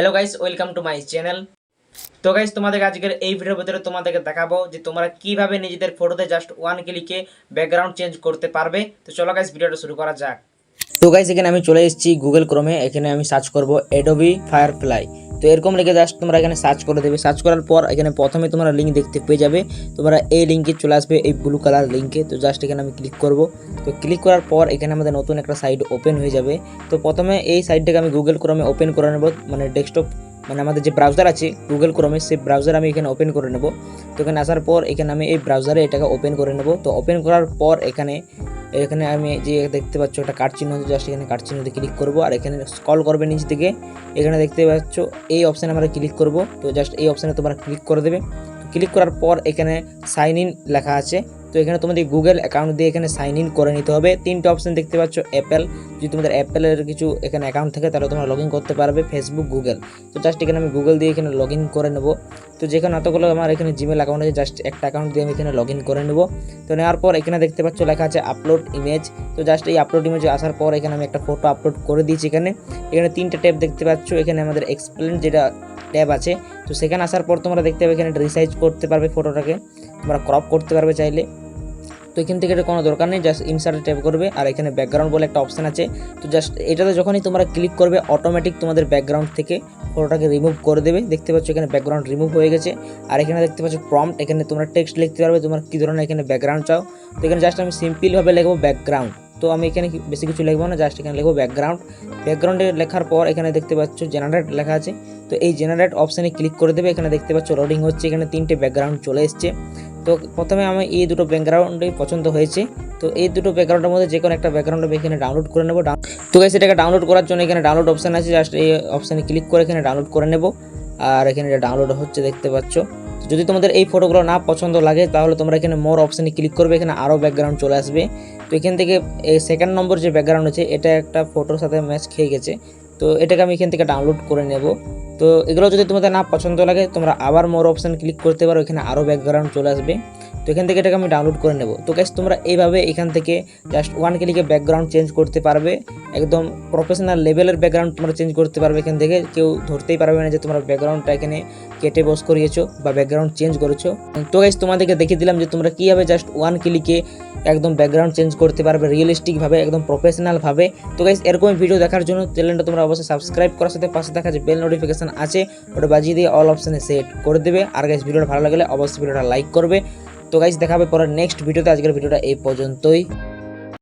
Hello guys, welcome to my channel. তো guys, তোমাদের আজকের এই ভিডিওর ভিতরে তোমাদেরকে দেখাবো যে তোমরা কিভাবে নিজেদের ফটোতে জাস্ট ওয়ান ক্লিকে ব্যাকগ্রাউন্ড চেঞ্জ করতে পারবে। তো চলো গাইস, ভিডিওটা শুরু করা যাক। তো গাইস, এখানে আমি চলে এসেছি গুগল ক্রোমে। এখানে আমি সার্চ করব অ্যাডোবি ফায়ারফ্লাই। তো এরকম লিখে জাস্ট তোমরা এখানে সার্চ করে দেবে। সার্চ করার পর এখানে প্রথমে তোমরা লিঙ্ক দেখতে পেয়ে যাবে। তোমরা এই লিঙ্কে চলে আসবে, এই ব্লু কালার লিঙ্কে। তো জাস্ট এখানে আমি ক্লিক করব। তো ক্লিক করার পর এখানে আমাদের নতুন একটা সাইট ওপেন হয়ে যাবে। তো প্রথমে এই সাইটটাকে আমি গুগল ক্রোমে ওপেন করে নেব, মানে ডেস্কটপ, মানে আমাদের যে ব্রাউজার আছে গুগল ক্রোমে, সেই ব্রাউজার আমি এখানে ওপেন করে নেব। তো এখানে আসার পর এখানে আমি এই ব্রাউজারে এটাকে ওপেন করে নেব। তো ওপেন করার পর এখানে আমি যে দেখতে পাচ্ছ একটা কার্ড চিহ্ন, জাস্ট এখানে কার্ড চিহ্নতে ক্লিক করব। আর এখানে স্ক্রল করবে নিচ দিকে, এখানে দেখতে পাচ্ছ এই অপশানে আমরা ক্লিক করব। তো জাস্ট এই অপশানে তোমরা ক্লিক করে দেবে। ক্লিক করার পর এখানে সাইন ইন লেখা আছে। তো এখানে তোমাদের গুগল অ্যাকাউন্ট দিয়ে এখানে সাইন ইন করে নিতে হবে। তিনটে অপশান দেখতে পাচ্ছ অ্যাপেল, যদি তোমাদের অ্যাপেলের কিছু এখানে অ্যাকাউন্ট থাকে তাহলে তোমরা লগ ইন করতে পারবে, ফেসবুক, গুগল। তো জাস্ট এখানে আমি গুগল দিয়ে এখানে লগ ইন করে নেব। তো যেখানে এতগুলো আমার এখানে জিমেল অ্যাকাউন্ট আছে, জাস্ট একটা অ্যাকাউন্ট দিয়ে আমি এখানে লগ ইন করে নেব। তো নেওয়ার পর এখানে দেখতে পাচ্ছ লেখা আছে আপলোড ইমেজ। তো জাস্ট এই আপলোড ইমেজে আসার পর এখানে আমি একটা ফটো আপলোড করে দিয়েছি। এখানে তিনটে ট্যাব দেখতে পাচ্ছ। এখানে আমাদের এক্সপ্লেন যেটা ট্যাব আছে, তো সেখানে আসার পর তোমরা দেখতে পাবে এখানে রিসাইজ করতে পারবে ফটোটাকে, তোমরা ক্রপ করতে পারবে চাইলে। তো এখান থেকে এটা কোনো দরকার নেই, জাস্ট ইনসার্টে ট্যাপ করবে। আর এখানে ব্যাকগ্রাউন্ড বলে একটা অপশান আছে। তো জাস্ট এটাতে যখনই তোমরা ক্লিক করবে অটোমেটিক তোমাদের ব্যাকগ্রাউন্ড থেকে ফটোটাকে রিমুভ করে দেবে। দেখতে পাচ্ছ এখানে ব্যাকগ্রাউন্ড রিমুভ হয়ে গেছে। আর এখানে দেখতে পাচ্ছ প্রম্পট, এখানে তোমরা টেক্সট লিখতে পারবে তোমরা কী ধরনের এখানে ব্যাকগ্রাউন্ড চাও। তো এখানে জাস্ট আমি সিম্পলভাবে লিখবো ব্যাকগ্রাউন্ড। তো আমি এখানে বেশি কিছু লিখবো না, জাস্ট এখানে লিখবো ব্যাকগ্রাউন্ড। ব্যাকগ্রাউন্ডে লেখার পর এখানে দেখতে পাচ্ছ জেনারেট লেখা আছে। তো এই জেনারেট অপশানে ক্লিক করে দেবে। এখানে দেখতে পাচ্ছ লোডিং হচ্ছে, এখানে তিনটে ব্যাকগ্রাউন্ড চলে এসছে। তো প্রথমে আমি এই দুটো ব্যাকগ্রাউন্ডই পছন্দ হয়েছে। তো এই দুটো ব্যাকগ্রাউন্ডের মধ্যে যে কোনো একটা ব্যাকগ্রাউন্ড আমি এখানে ডাউনলোড করে নেব। তো গাইস, এটাকে ডাউনলোড করার জন্য এখানে ডাউনলোড অপশান আছে, জাস্ট এই অপশানে ক্লিক করে এখানে ডাউনলোড করে নেব। আর এখানে এটা ডাউনলোড হচ্ছে দেখতে পাচ্ছ। যদি তোমাদের এই ফটোগুলো না পছন্দ লাগে তাহলে তোমরা এখানে মোর অপশানে ক্লিক করবে, এখানে আরও ব্যাকগ্রাউন্ড চলে আসবে। তো এখান থেকে এই সেকেন্ড নম্বর যে ব্যাকগ্রাউন্ড আছে এটা একটা ফটোর সাথে ম্যাচ খেয়ে গেছে। তো এটাকে আমি এখান থেকে ডাউনলোড করে নেব। তো এগুলো যদি তোমাদের না পছন্দ লাগে তোমরা আবার মোর অপশান ক্লিক করতে পারো, এখানে আরও ব্যাকগ্রাউন্ড চলে আসবে। তো এখান থেকে এটাকে আমি ডাউনলোড করে নেব। তো গাইস, তোমরা এইভাবে এখান থেকে জাস্ট ওয়ান ক্লিকে ব্যাকগ্রাউন্ড চেঞ্জ করতে পারবে। একদম প্রফেশনাল লেভেলের ব্যাকগ্রাউন্ড তোমরা চেঞ্জ করতে পারবে। এখান থেকে কেউ ধরতেই পারবে না যে তোমরা ব্যাকগ্রাউন্ডটা এখানে কেটে বস করিয়েছো বা ব্যাকগ্রাউন্ড চেঞ্জ করেছো। তো গাইস, তোমাদেরকে দেখিয়ে দিলাম যে তোমরা কীভাবে জাস্ট ওয়ান ক্লিকে একদম ব্যাকগ্রাউন্ড চেঞ্জ করতে পারবে রিয়েলিস্টিকভাবে, একদম প্রফেশনালভাবে। তো গাইস, এরকম ভিডিও দেখার জন্য চ্যানেলটা তোমরা অবশ্যই সাবস্ক্রাইব করার সাথে পাশে দেখা যে বেল নোটিফিকেশন আছে ওটা বাজিয়ে দিয়ে অল অপশানে সেট করে দেবে। আর গাইস, ভিডিওটা ভালো লাগলে অবশ্যই ভিডিওটা লাইক করবে। তো গাইস, দেখা হবে পরের নেক্সট ভিডিওতে। আজকের ভিডিওটা এই পর্যন্তই।